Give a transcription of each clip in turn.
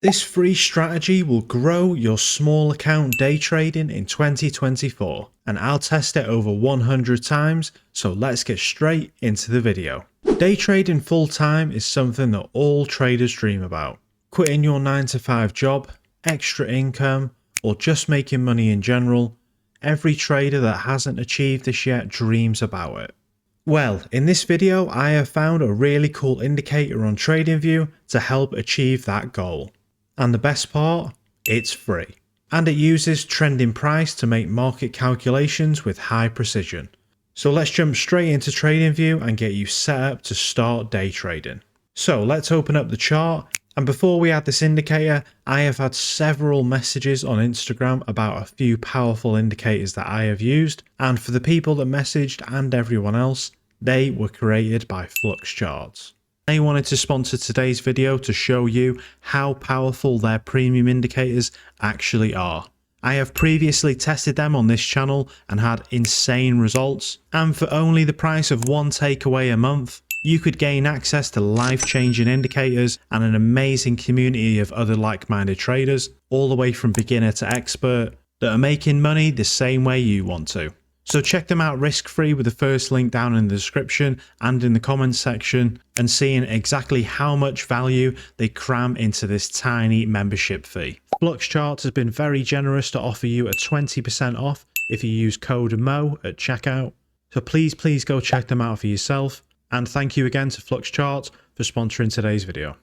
This free strategy will grow your small account day trading in 2024, and I'll test it over 100 times, so let's get straight into the video. Day trading full time is something that all traders dream about. Quitting your 9-to-5 job, extra income, or just making money in general, every trader that hasn't achieved this yet dreams about it. Well, in this video I have found a really cool indicator on TradingView to help achieve that goal. And the best part, it's free. And it uses trending price to make market calculations with high precision. So let's jump straight into TradingView and get you set up to start day trading. So let's open up the chart. And before we add this indicator, I have had several messages on Instagram about a few powerful indicators that I have used. And for the people that messaged and everyone else, they were created by Flux Charts. They wanted to sponsor today's video to show you how powerful their premium indicators actually are. I have previously tested them on this channel and had insane results. And for only the price of one takeaway a month, you could gain access to life-changing indicators and an amazing community of other like-minded traders, all the way from beginner to expert, that are making money the same way you want to. So check them out risk-free with the first link down in the description and in the comments section, and seeing exactly how much value they cram into this tiny membership fee. Flux Charts has been very generous to offer you a 20% off if you use code MO at checkout. So please go check them out for yourself. And thank you again to Flux Charts for sponsoring today's video.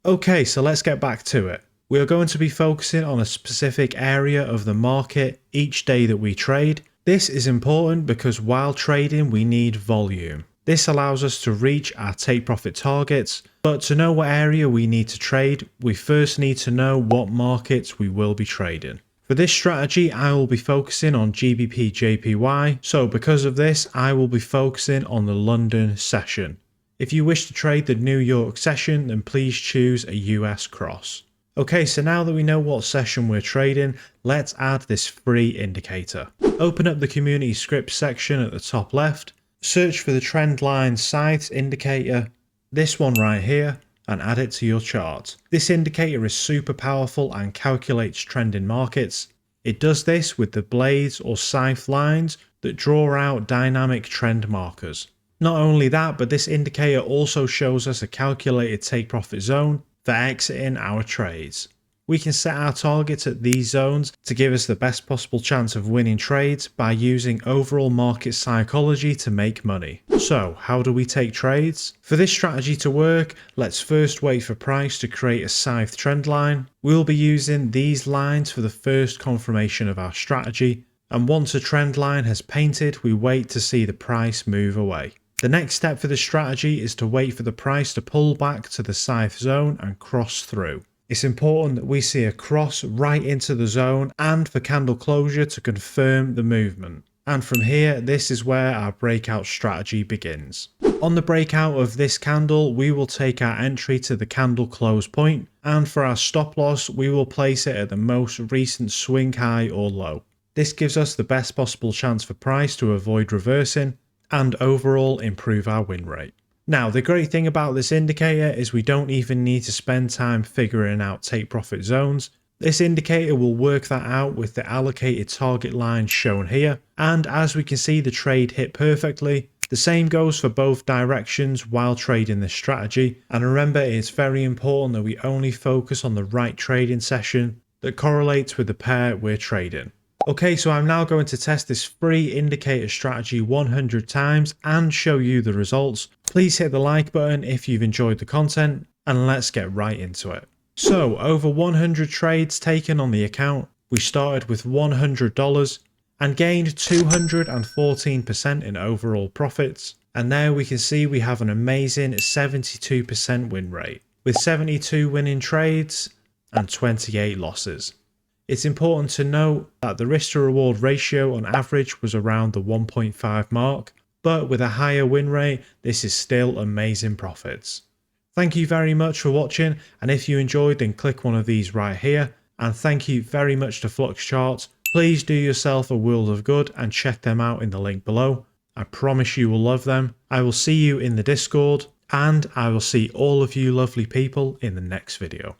Okay, so let's get back to it. We are going to be focusing on a specific area of the market each day that we trade. This is important because while trading we need volume. This allows us to reach our take profit targets, but to know what area we need to trade, we first need to know what markets we will be trading. For this strategy, I will be focusing on GBP JPY, so because of this, I will be focusing on the London session. If you wish to trade the New York session, then please choose a US cross. Okay, so now that we know what session we're trading, let's add this free indicator. Open up the community scripts section at the top left, search for the trendline size indicator, this one right here, and add it to your chart. This indicator is super powerful and calculates trend in markets. It does this with the blades or scythe lines that draw out dynamic trend markers. Not only that, but this indicator also shows us a calculated take profit zone for exiting our trades. We can set our targets at these zones to give us the best possible chance of winning trades by using overall market psychology to make money. So how do we take trades? For this strategy to work, let's first wait for price to create a scythe trend line. We'll be using these lines for the first confirmation of our strategy, and once a trend line has painted, we wait to see the price move away. The next step for this strategy is to wait for the price to pull back to the scythe zone and cross through. It's important that we see a cross right into the zone and for candle closure to confirm the movement. And from here, this is where our breakout strategy begins. On the breakout of this candle, we will take our entry to the candle close point, and for our stop loss, we will place it at the most recent swing high or low. This gives us the best possible chance for price to avoid reversing and overall improve our win rate. Now, the great thing about this indicator is we don't even need to spend time figuring out take profit zones. This indicator will work that out with the allocated target line shown here, and as we can see, the trade hit perfectly. The same goes for both directions while trading this strategy, and remember, it's very important that we only focus on the right trading session that correlates with the pair we're trading. Okay, so I'm now going to test this free indicator strategy 100 times and show you the results. Please hit the like button if you've enjoyed the content, and let's get right into it. So, over 100 trades taken on the account. We started with $100 and gained 214% in overall profits. And there we can see we have an amazing 72% win rate, with 72 winning trades and 28 losses. It's important to note that the risk to reward ratio on average was around the 1.5 mark, but with a higher win rate, this is still amazing profits. Thank you very much for watching, and if you enjoyed, then click one of these right here. And thank you very much to Flux Charts. Please do yourself a world of good and check them out in the link below. I promise you will love them. I will see you in the Discord, and I will see all of you lovely people in the next video.